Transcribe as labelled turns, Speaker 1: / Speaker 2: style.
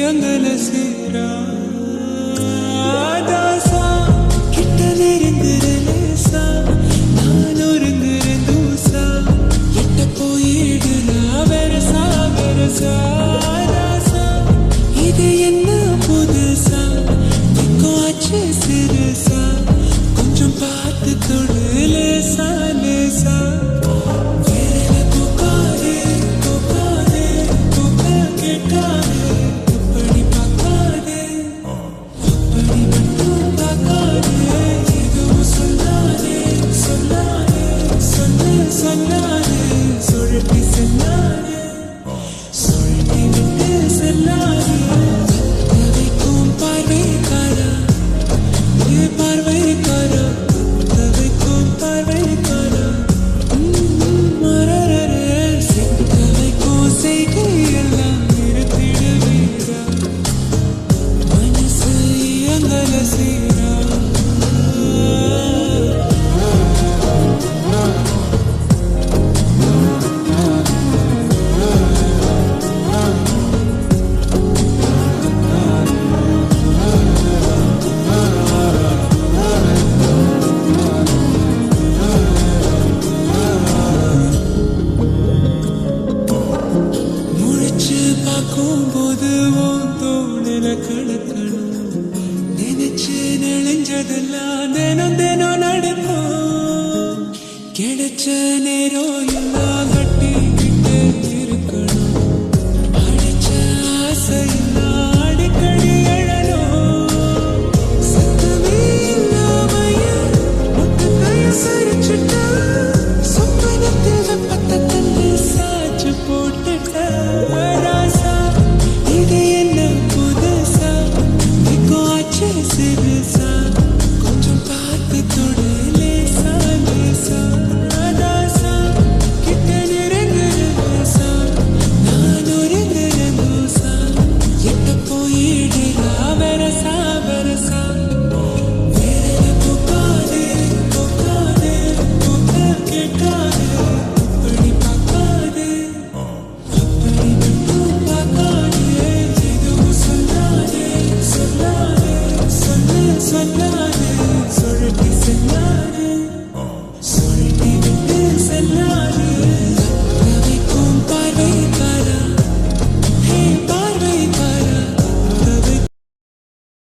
Speaker 1: அங்கல சேரா தாசா கிட்ட நெருங்குற லேசா நான் ஒருங்குற தூசா எட்ட போயிடுறா வெரசா வெரசா தாசா இது என்ன புதுசா திக்கும் ஆச்சு சிறுசா கொஞ்சம் பார்த்து தொடு லேசா லேசா போது தோணின கணக்கணும் நினைச்சு நெளிஞ்சதெல்லாம் தினம் தினம் நடக்கும் கிடைச்ச நேரம்